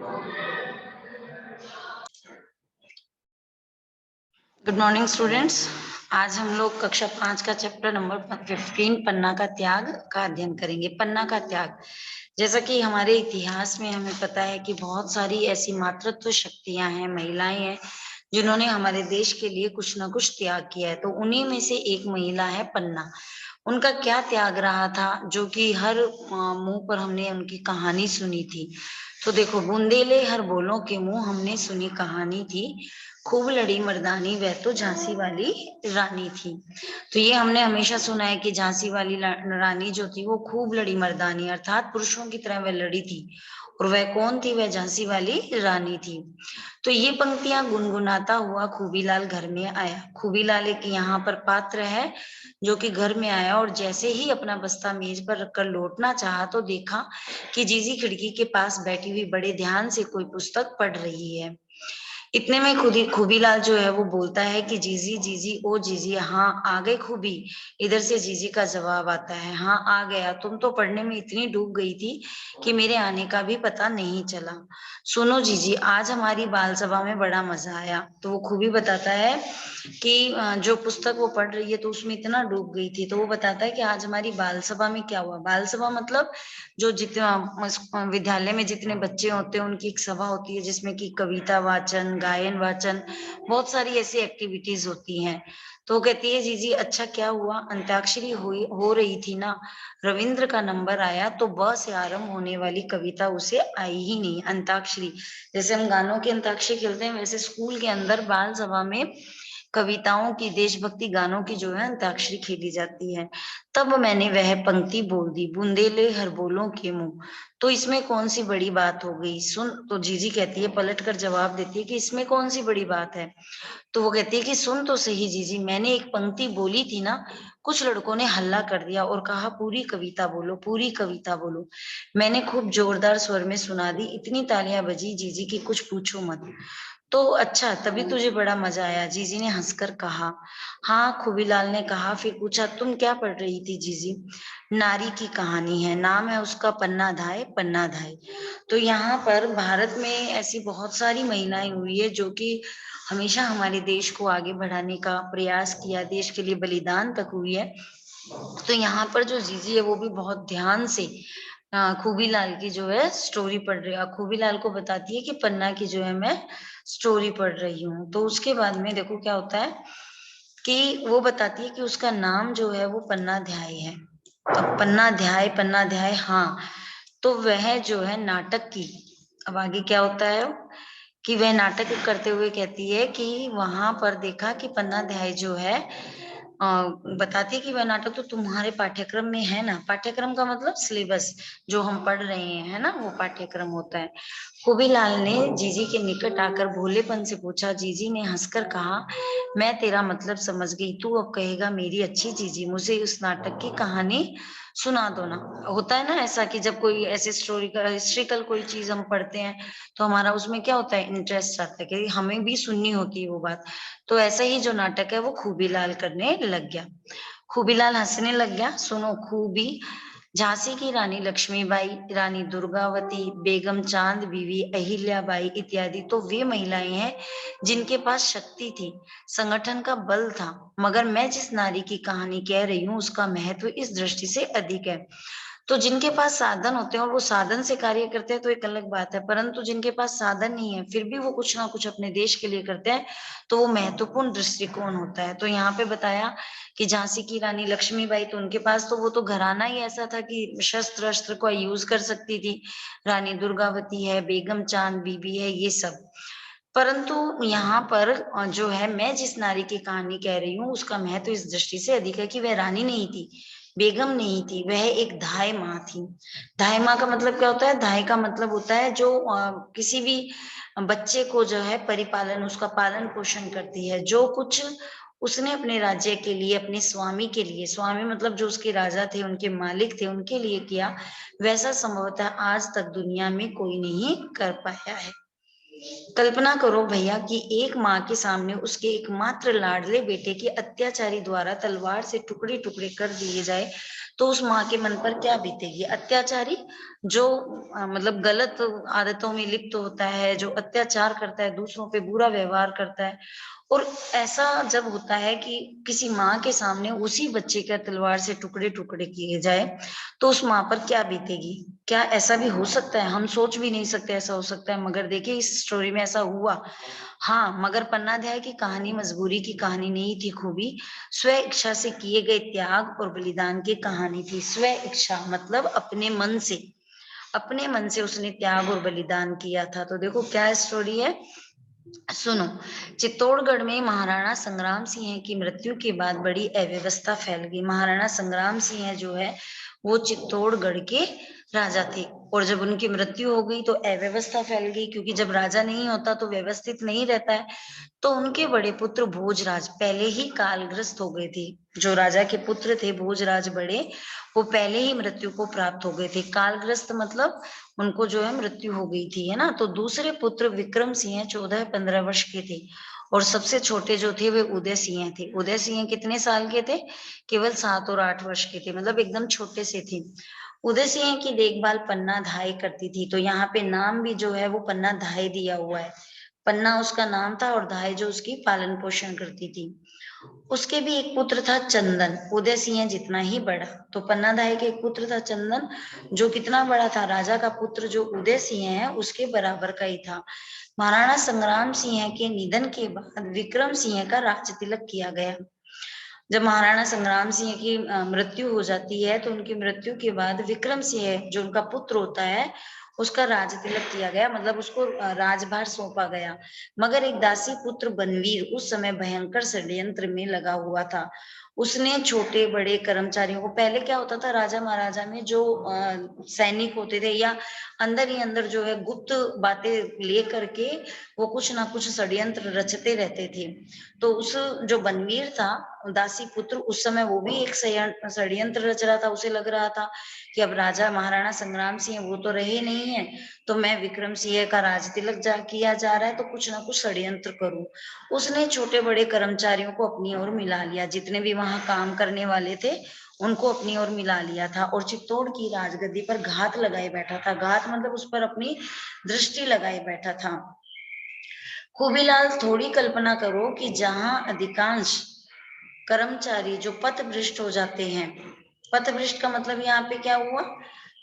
Good morning students. आज हम लोग कक्षा 5 का चैप्टर नंबर 15 पन्ना का त्याग का अध्ययन करेंगे। पन्ना का त्याग, जैसा कि हमारे इतिहास में हमें पता है कि बहुत सारी ऐसी मातृत्व शक्तियां हैं, महिलाएं हैं जिन्होंने हमारे देश के लिए कुछ ना कुछ त्याग किया है। तो उन्हीं में से एक महिला है पन्ना। उनका क्या त्याग रहा था, जो कि हर मुंह पर हमने उनकी कहानी सुनी थी। तो देखो, बूंदेले हर बोलों के मुंह हमने सुनी कहानी थी, खूब लड़ी मर्दानी वह तो झांसी वाली रानी थी। तो ये हमने हमेशा सुना है कि झांसी वाली रानी जो थी वो खूब लड़ी मर्दानी, अर्थात पुरुषों की तरह वह लड़ी थी। और वह कौन थी? वह झांसी वाली रानी थी। तो ये पंक्तियां गुनगुनाता हुआ खूबीलाल घर में आया। खूबीलाल एक यहाँ पर पात्र है जो कि घर में आया, और जैसे ही अपना बस्ता मेज पर रखकर लौटना चाहा तो देखा कि जीजी खिड़की के पास बैठी हुई बड़े ध्यान से कोई पुस्तक पढ़ रही है। इतने में खूबीलाल जो है वो बोलता है कि जीजी जीजी ओ जीजी, हाँ आ गए खूबी। इधर से जीजी का जवाब आता है, हाँ आ गया, तुम तो पढ़ने में इतनी डूब गई थी कि मेरे आने का भी पता नहीं चला। सुनो जीजी, आज हमारी बाल सभा में बड़ा मजा आया। तो वो खूबी बताता है कि जो पुस्तक वो पढ़ रही है तो उसमें इतना डूब गई थी। तो वो बताता है कि आज हमारी बाल सभा में क्या हुआ। बाल सभा मतलब जो जितना विद्यालय में जितने बच्चे होते हैं उनकी एक सभा होती है, जिसमें कि कविता वाचन, गायन वाचन, बहुत सारी ऐसी एक्टिविटीज होती हैं। तो वो कहती है, जीजी अच्छा क्या हुआ? अंताक्षरी हो रही थी ना, रविंद्र का नंबर आया तो ब से आरंभ होने वाली कविता उसे आई ही नहीं। अंताक्षरी जैसे हम गानों की अंताक्षरी खेलते हैं, वैसे स्कूल के अंदर बाल सभा में कविताओं की, देशभक्ति गानों की जो है अंताक्षरी खेली जाती है। तब मैंने वह पंक्ति बोल दी, बूंदेले हर बोलों के मुंह। तो इसमें कौन सी बड़ी बात हो गई? सुन। तो जीजी कहती है, पलट कर जवाब देती है कि इसमें कौन सी बड़ी बात है। तो वो कहती है कि सुन तो सही जीजी, मैंने एक पंक्ति बोली थी ना, कुछ लड़कों ने हल्ला कर दिया और कहा पूरी कविता बोलो, पूरी कविता बोलो। मैंने खूब जोरदार स्वर में सुना दी, इतनी तालियां बजी जीजी की कुछ पूछो मत। तो अच्छा, तभी तुझे बड़ा मजा आया? जीजी ने हंसकर कहा। हाँ, खूबीलाल ने कहा। फिर पूछा, तुम क्या पढ़ रही थी जीजी? नारी की कहानी है, नाम है उसका पन्ना धाय, पन्ना धाय। तो यहाँ पर भारत में ऐसी बहुत सारी महिलाएं हुई है जो कि हमेशा हमारे देश को आगे बढ़ाने का प्रयास किया, देश के लिए बलिदान तक हुई है। तो यहाँ पर जो जीजी है वो भी बहुत ध्यान से खूबीलाल की जो है स्टोरी पढ़ रही है। खूबीलाल को बताती है कि पन्ना की जो है मैं स्टोरी पढ़ रही हूँ। तो उसके बाद में देखो क्या होता है कि वो बताती है कि उसका नाम जो है वो पन्नाध्याय है। अब पन्नाध्याय, हाँ। तो वह जो है नाटक की, अब आगे क्या होता है कि वह नाटक करते हुए कहती है कि वहां पर देखा कि पन्नाध्याय जो है बताती है कि वह नाटक तो तुम्हारे पाठ्यक्रम में है ना। पाठ्यक्रम का मतलब सिलेबस, जो हम पढ़ रहे हैं है ना, वो पाठ्यक्रम होता है। खूबीलाल ने जीजी के निकट आकर भोलेपन से पूछा। जीजी ने हंसकर कहा, मैं तेरा मतलब समझ गई, तू अब कहेगा मेरी अच्छी जीजी मुझे उस नाटक की कहानी सुना दो ना। होता है ना ऐसा कि जब कोई ऐसे हिस्ट्रिकल कोई चीज हम पढ़ते हैं तो हमारा उसमें क्या होता है, इंटरेस्ट आता है कि हमें भी सुननी होती है वो बात। तो ऐसा ही जो नाटक है वो खूबीलाल करने लग गया। खूबीलाल हंसने लग गया। सुनो खूबी, झांसी की रानी लक्ष्मीबाई, रानी दुर्गावती, बेगम चांद बीवी, अहिल्याबाई इत्यादि तो वे महिलाएं हैं जिनके पास शक्ति थी, संगठन का बल था। मगर मैं जिस नारी की कहानी कह रही हूँ उसका महत्व इस दृष्टि से अधिक है। तो जिनके पास साधन होते हैं और वो साधन से कार्य करते हैं तो एक अलग बात है, परंतु जिनके पास साधन नहीं है फिर भी वो कुछ ना कुछ अपने देश के लिए करते हैं, तो वो महत्वपूर्ण दृष्टिकोण होता है। तो यहाँ पे बताया कि झांसी की रानी लक्ष्मीबाई, तो उनके पास तो वो तो घराना ही ऐसा था कि शस्त्र अस्त्र को यूज कर सकती थी। रानी दुर्गावती है, बेगम चांद बीबी है, ये सब। परंतु यहाँ पर जो है मैं जिस नारी की कहानी कह रही हूँ उसका महत्व इस दृष्टि से अधिक है कि वह रानी नहीं थी, बेगम नहीं थी, वह एक धाय माँ थी। धाय माँ का मतलब क्या होता है? धाय का मतलब होता है जो किसी भी बच्चे को जो है परिपालन, उसका पालन पोषण करती है। जो कुछ उसने अपने राज्य के लिए, अपने स्वामी के लिए, स्वामी मतलब जो उसके राजा थे, उनके मालिक थे, उनके लिए किया, वैसा संभवतः आज तक दुनिया में कोई नहीं कर पाया है। कल्पना करो भैया कि एक माँ के सामने उसके एकमात्र लाडले बेटे की अत्याचारी द्वारा तलवार से टुकड़े टुकड़े कर दिए जाए तो उस माँ के मन पर क्या बीतेगी। अत्याचारी जो मतलब गलत आदतों में लिप्त होता है, जो अत्याचार करता है, दूसरों पे बुरा व्यवहार करता है, और ऐसा जब होता है कि किसी माँ के सामने उसी बच्चे का तलवार से टुकड़े टुकड़े किए जाए, तो उस माँ पर क्या बीतेगी। क्या ऐसा भी हो सकता है? हम सोच भी नहीं सकते ऐसा हो सकता है, मगर देखिए इस स्टोरी में ऐसा हुआ। हाँ, मगर पन्नाध्याय की कहानी मजबूरी की कहानी नहीं थी, खूबी स्व इच्छा से किए गए त्याग और बलिदान की कहानी थी। स्व इच्छा मतलब अपने मन से उसने त्याग और बलिदान किया था। तो देखो क्या स्टोरी है, सुनो। चित्तौड़गढ़ में महाराणा संग्राम सिंह की मृत्यु के बाद बड़ी अव्यवस्था फैल गई। महाराणा संग्राम सिंह जो है वो चित्तौड़गढ़ के राजा थे, और जब उनकी मृत्यु हो गई तो अव्यवस्था फैल गई, क्योंकि जब राजा नहीं होता तो व्यवस्थित नहीं रहता है। तो उनके बड़े पुत्र भोजराज पहले ही कालग्रस्त हो गए थे। जो राजा के पुत्र थे भोजराज बड़े, वो पहले ही मृत्यु को प्राप्त हो गए थे। कालग्रस्त मतलब उनको जो है मृत्यु हो गई थी, है ना। तो दूसरे पुत्र विक्रम सिंह 14-15 वर्ष के थे, और सबसे छोटे जो थे वे उदय सिंह थे। उदय सिंह कितने साल के थे? केवल 7 और 8 वर्ष के थे, मतलब एकदम छोटे से थे। उदय सिंह की देखभाल पन्ना धाय करती थी। तो यहाँ पे नाम भी जो है वो पन्ना धाय दिया हुआ है। पन्ना उसका नाम था और धाय जो उसकी पालन पोषण करती थी। उसके भी एक पुत्र था चंदन, उदय सिंह जितना ही बड़ा। तो पन्ना धाय के एक पुत्र था चंदन, जो कितना बड़ा था, राजा का पुत्र जो उदय सिंह है उसके बराबर का ही था। महाराणा संग्राम सिंह के निधन के बाद विक्रम सिंह का राज तिलक किया गया। जब महाराणा संग्राम सिंह की मृत्यु हो जाती है, तो उनकी मृत्यु के बाद विक्रम सिंह जो उनका पुत्र होता है उसका राज तिलक किया गया, मतलब उसको राजभार सौंपा गया। मगर एक दासी पुत्र बनवीर उस समय भयंकर षड्यंत्र में लगा हुआ था। उसने छोटे बड़े कर्मचारियों को, पहले क्या होता था राजा महाराजा में जो सैनिक होते थे या अंदर ही अंदर जो है गुप्त बातें ले करके वो कुछ ना कुछ षड्यंत्र रचते रहते थे। तो उस जो बनवीर था दासी पुत्र, उस समय वो भी एक षड्यंत्र रच रहा था। उसे लग रहा था कि अब राजा महाराणा संग्राम सिंह वो तो रहे नहीं है, तो मैं विक्रम सिंह का राज तिलक किया जा रहा है, तो कुछ ना कुछ षड्यंत्र करूं। उसने छोटे बड़े कर्मचारियों को अपनी ओर मिला लिया, जितने भी वहां काम करने वाले थे उनको अपनी ओर मिला लिया था, और चित्तौड़ की राजगद्दी पर घात लगाए बैठा था। घात मतलब उस पर अपनी दृष्टि लगाए बैठा था। खूबीलाल, थोड़ी कल्पना करो कि जहां अधिकांश कर्मचारी जो पथभ्रष्ट हो जाते हैं, पथभ्रष्ट का मतलब यहाँ पे क्या हुआ,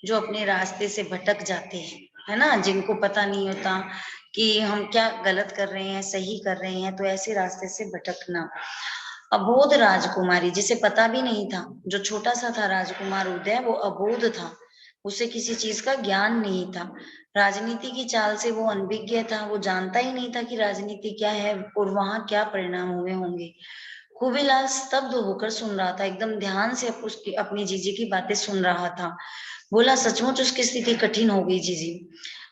जो अपने रास्ते से भटक जाते हैं, है ना, जिनको पता नहीं होता कि हम क्या गलत कर रहे हैं सही कर रहे हैं, तो ऐसे रास्ते से भटकना। अबोध राजकुमारी, जिसे पता भी नहीं था, जो छोटा सा था राजकुमार उदय, वो अबोध था, उसे किसी चीज का ज्ञान नहीं था। राजनीति की चाल से वो अनभिज्ञ था, वो जानता ही नहीं था कि राजनीति क्या है और वहां क्या परिणाम हुए होंगे। खूबीलाल स्तब्ध होकर सुन रहा था, एकदम ध्यान से उसकी अपनी जीजी की बातें सुन रहा था। बोला, सचमुच उसकी स्थिति कठिन हो गई जीजी,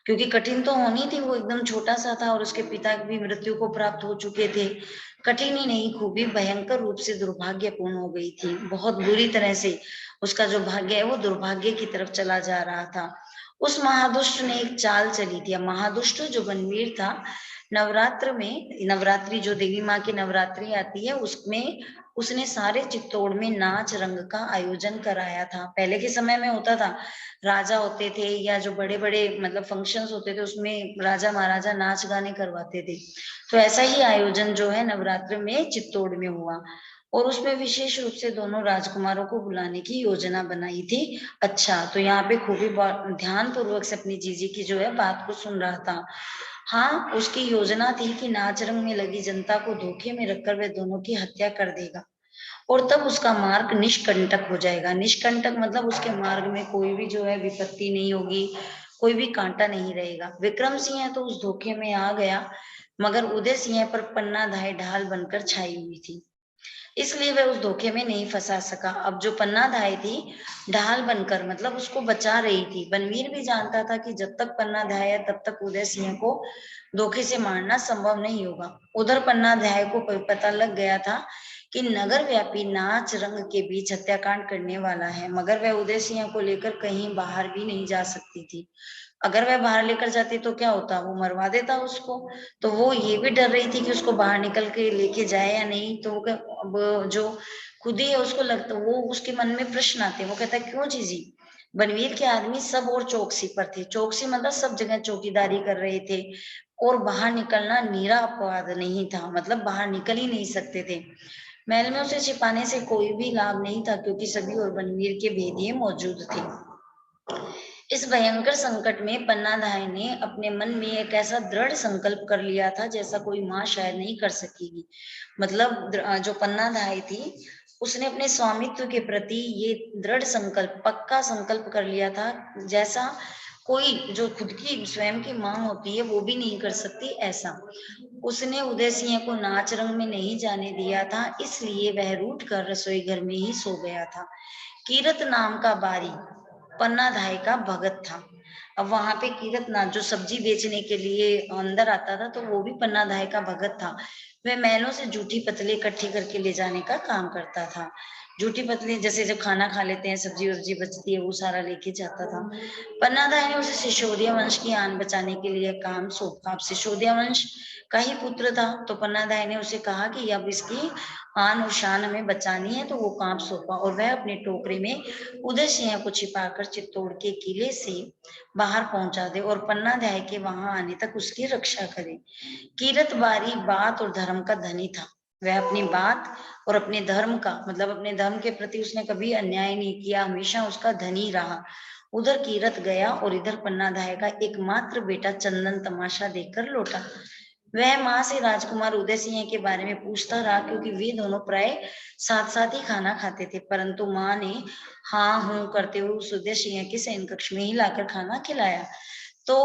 क्योंकि कठिन तो होनी थी, वो एकदम छोटा सा था और उसके पिता भी मृत्यु को प्राप्त हो चुके थे। कठिन ही नहीं, खूबी भयंकर रूप से दुर्भाग्यपूर्ण हो गई थी। बहुत बुरी तरह से उसका जो भाग्य है वो दुर्भाग्य की तरफ चला जा रहा था। उस महादुष्ट ने एक चाल चली थी। महादुष्ट जो बनवीर था, नवरात्र में, नवरात्रि जो देवी माँ की नवरात्रि आती है उसमें उसने सारे चित्तौड़ में नाच रंग का आयोजन कराया था। पहले के समय में होता था, राजा होते थे या जो बड़े बड़े मतलब फंक्शंस होते थे उसमें राजा महाराजा नाच गाने करवाते थे। तो ऐसा ही आयोजन जो है नवरात्र में चित्तौड़ में हुआ, और उसमें विशेष रूप से दोनों राजकुमारों को बुलाने की योजना बनाई थी। अच्छा, तो यहाँ पे खूबी ध्यान पूर्वक से अपनी जीजी की जो है बात को सुन रहा था। हाँ, उसकी योजना थी कि नाच रंग में लगी जनता को धोखे में रखकर वह दोनों की हत्या कर देगा, और तब उसका मार्ग निष्कंटक हो जाएगा। निष्कंटक मतलब उसके मार्ग में कोई भी जो है विपत्ति नहीं होगी, कोई भी कांटा नहीं रहेगा। विक्रम सिंह तो उस धोखे में आ गया, मगर उदय सिंह पर पन्ना धाय ढाल बनकर छाई हुई थी, इसलिए वह उस धोखे में नहीं फंसा सका। अब जो पन्ना धाय थी ढाल बनकर मतलब उसको बचा रही थी। बनवीर भी जानता था कि जब तक पन्ना धाय है तब तक उदय सिंह को धोखे से मारना संभव नहीं होगा। उधर पन्ना धाय को पता लग गया था कि नगर व्यापी नाच रंग के बीच हत्याकांड करने वाला है, मगर वह उदय सिंह को लेकर कहीं बाहर भी नहीं जा सकती थी। अगर वह बाहर लेकर जाती तो क्या होता, वो मरवा देता उसको। तो वो ये भी डर रही थी कि उसको बाहर निकल के लेके जाए या नहीं, तो अब जो खुद ही उसको लगता, वो उसके मन में प्रश्न आते हैं, वो कहता है क्यों जीजी? बनवीर के आदमी सब और चौकसी पर थे। चौकसी मतलब सब जगह चौकीदारी कर रहे थे और बाहर निकलना नीरा अपवाद नहीं था, मतलब बाहर निकल ही नहीं सकते थे। महल में उसे छिपाने से कोई भी लाभ नहीं था क्योंकि सभी और बनवीर के भेदिए मौजूद थे। इस भयंकर संकट में पन्नाधाय ने अपने मन में एक ऐसा दृढ़ संकल्प कर लिया था जैसा कोई माँ शायद नहीं कर सकेगी। मतलब जो पन्नाधाय थी, उसने अपने स्वामित्व के प्रति ये दृढ़ संकल्प, पक्का संकल्प कर लिया था जैसा कोई जो खुद की स्वयं की माँ होती है वो भी नहीं कर सकती ऐसा। उसने उदय सिंह को नाच रंग में नहीं जाने दिया था, इसलिए वह रूठ कर रसोई घर में ही सो गया था। कीरत नाम का बारी पन्नाधाय का भगत था। अब वहां पे कीरतनाथ जो सब्जी बेचने के लिए अंदर आता था, तो वो भी पन्नाधाय का भगत था। वह महलों से जूठी पतले इकट्ठी करके ले जाने का काम करता था। जूठी पतले जैसे जब खाना खा लेते हैं, सब्जी वब्जी बचती है, वो सारा लेके जाता था। पन्नाधाय ने उसे सिसोदिया वंश की आन बचाने के लिए काम सौंपा। अब सिसोदिया वंश का ही पुत्र था, तो पन्नाधाय ने उसे कहा कि अब इसकी आन और शान हमें बचानी है, तो वो काम सौंपा और वह अपने टोकरे में उदय सिंह को छिपाकर चित्तौड़ के किले से बाहर पहुंचा दे और पन्नाधाय के वहां आने तक उसकी रक्षा करे। कीरत बारी बात और धर्म का धनी था। वह अपनी बात और अपने धर्म का, मतलब अपने धर्म के प्रति उसने कभी अन्याय नहीं किया, हमेशा उसका धनी रहा। उधर कीरत गया और इधर पन्नाधाय का एकमात्र बेटा चंदन तमाशा देखकर लौटा। वह माँ से राजकुमार उदय सिंह के बारे में पूछता रहा क्योंकि वे दोनों प्राय साथ साथ ही खाना खाते थे, परंतु माँ ने हाँ हूं करते हुए उस उदय सिंह के शयन कक्ष में ही लाकर खाना खिलाया। तो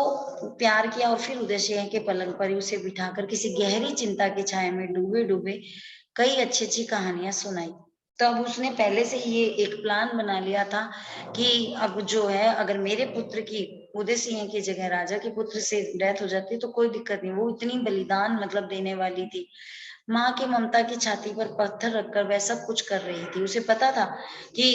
प्यार किया और फिर उदय सिंह के पलंग पर ही उसे बिठाकर किसी गहरी चिंता की छाया में डूबे डूबे कई अच्छी अच्छी कहानियां सुनाई। तो अब उसने पहले से ये एक प्लान बना लिया था कि अब जो है, अगर मेरे पुत्र की, उदय सिंह की जगह राजा के पुत्र से डेथ हो जाती तो कोई दिक्कत नहीं। वो इतनी बलिदान मतलब देने वाली थी, माँ की ममता की छाती पर पत्थर रखकर वह सब कुछ कर रही थी। उसे पता था कि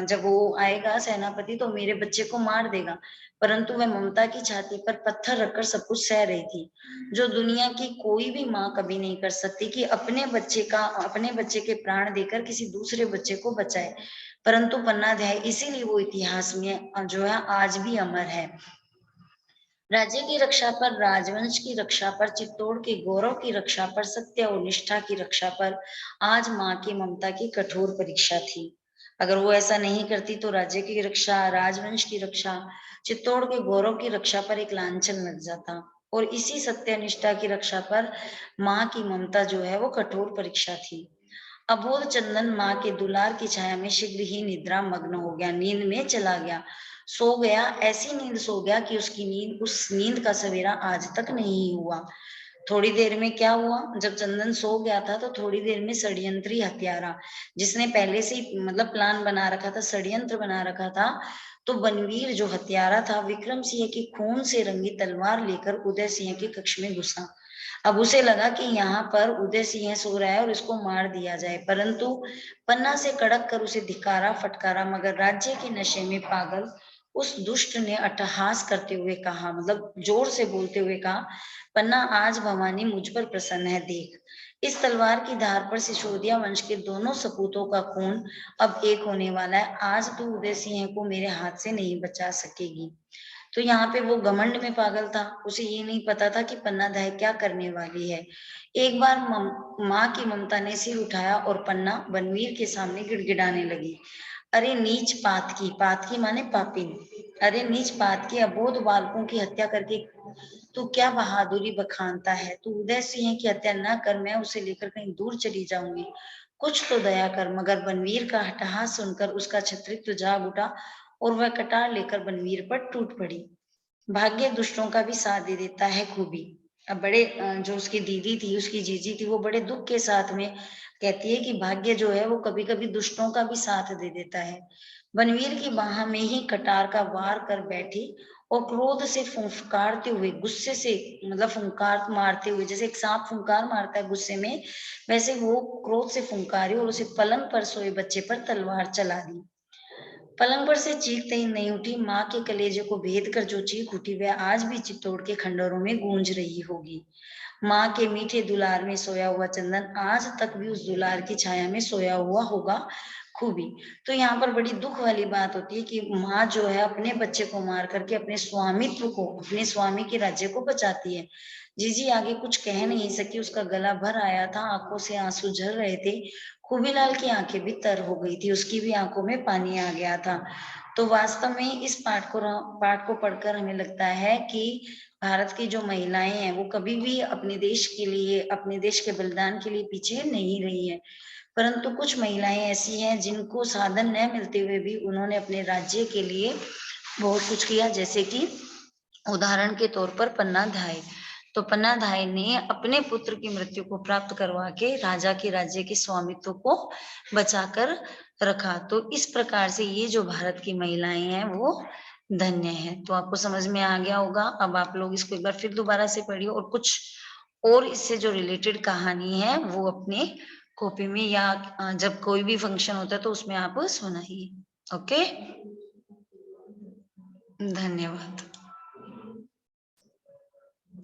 जब वो आएगा सेनापति तो मेरे बच्चे को मार देगा, परंतु वह ममता की छाती पर पत्थर रखकर सब कुछ सह रही थी, जो दुनिया की कोई भी माँ कभी नहीं कर सकती कि अपने बच्चे के प्राण देकर किसी दूसरे बच्चे को बचाए। परंतु पन्नाध्याय इसीलिए वो इतिहास में जो है आज भी अमर है। राज्य की रक्षा पर, राजवंश की रक्षा पर, चित्तौड़ के गौरव की रक्षा पर, सत्य और निष्ठा की रक्षा पर आज माँ की ममता की कठोर परीक्षा थी। अगर वो ऐसा नहीं करती तो राज्य की रक्षा, राजवंश की रक्षा, चित्तौड़ के गौरव की रक्षा पर एक लांछन लग जाता। और इसी सत्य निष्ठा की रक्षा पर माँ की ममता जो है वो कठोर परीक्षा थी। अबोध चंदन माँ के दुलार की छाया में शीघ्र ही निद्रा मग्न हो गया, नींद में चला गया, सो गया। ऐसी नींद सो गया कि उस नींद का सवेरा आज तक नहीं हुआ। थोड़ी देर में क्या हुआ, जब चंदन सो गया था तो थोड़ी देर में षड्यंत्री हत्यारा, जिसने पहले से ही मतलब प्लान बना रखा था, षड्यंत्र बना रखा था, तो बनवीर जो हत्यारा था विक्रम सिंह की खून से रंगी तलवार लेकर उदय सिंह के कक्ष में घुसा। अब उसे लगा कि यहाँ पर उदय सिंह सो रहा है और इसको मार दिया जाए, परंतु पन्ना से कड़क कर उसे धिकारा फटकारा, मगर राज्य के नशे में पागल उस दुष्ट ने अट्टहास करते हुए कहा, मतलब जोर से बोलते हुए कहा, पन्ना आज भवानी मुझ पर प्रसन्न है, देख इस तलवार की धार पर सिसोदिया वंश के दोनों सपूतों का खून अब एक होने वाला है। आज तू उदय सिंह को मेरे हाथ से नहीं बचा सकेगी। तो यहाँ पे वो घमंड में पागल था, उसे ये नहीं पता था कि पन्नाधाय क्या करने वाली है। एक बार माँ की ममता ने सिर उठाया और पन्ना बनवीर के सामने गिड़गिड़ाने लगी, अरे नीच पातकी माने पापिन, अरे नीच पातकी, अबोध बालकों की हत्या करके तू क्या बहादुरी बखानता है? तू उदय सिंह की हत्या न कर, मैं उसे लेकर कहीं दूर चली जाऊंगी, कुछ तो दया कर। मगर बनवीर का हठहास सुनकर उसका छत्रित्व जाग उठा और वह कटार लेकर बनवीर पर टूट पड़ी। भाग्य दुष्टों का भी साथ दे देता है खूबी। अब बड़े जो उसकी दीदी थी, उसकी जीजी थी, वो बड़े दुख के साथ में कहती है कि भाग्य जो है वो कभी कभी दुष्टों का भी साथ दे देता है। बनवीर की बाह में ही कटार का वार कर बैठी और क्रोध से फुंकारते हुए, गुस्से से मतलब फुंकार मारते हुए, जैसे एक सांप फुंकार मारता है गुस्से में, वैसे वो क्रोध से फुंकारी और उसे पलंग पर सोए बच्चे पर तलवार चला दी। पलंग पर से चीखते ही नहीं उठी, माँ के कलेजे को भेद कर जो चीख उठी वह आज भी चित्तौड़ के खंडहरों में गूंज रही होगी। माँ के मीठे दुलार में सोया हुआ चंदन आज तक भी उस दुलार की छाया में सोया हुआ होगा खूबी। तो यहाँ पर बड़ी दुख वाली बात होती है कि माँ जो है अपने बच्चे को मार करके अपने स्वामित्व को, अपने स्वामी के राज्य को बचाती है। जीजी आगे कुछ कह नहीं सकी, उसका गला भर आया था, आंखों से आंसू झर रहे थे। खूबीलाल की आंखें भी तर हो गई थी, उसकी भी आंखों में पानी आ गया था। तो वास्तव में इस पाठ को पढ़कर हमें लगता है कि भारत की जो महिलाएं हैं वो कभी भी अपने देश के लिए, अपने देश के बलिदान के लिए पीछे नहीं रही है। परंतु कुछ महिलाएं ऐसी हैं जिनको साधन न मिलते हुए भी उन्होंने अपने राज्य के लिए बहुत कुछ किया, जैसे कि उदाहरण के तौर पर पन्ना धाय। तो पन्ना धाय ने अपने पुत्र की मृत्यु को प्राप्त करवा के राजा के राज्य के स्वामित्व को बचाकर रखा। तो इस प्रकार से ये जो भारत की महिलाएं हैं वो धन्य है। तो आपको समझ में आ गया होगा। अब आप लोग इसको एक बार फिर दोबारा से पढ़िए और कुछ और इससे जो रिलेटेड कहानी है वो अपने कॉपी में या जब कोई भी फंक्शन होता है तो उसमें आप सुनाइए। ओके, धन्यवाद।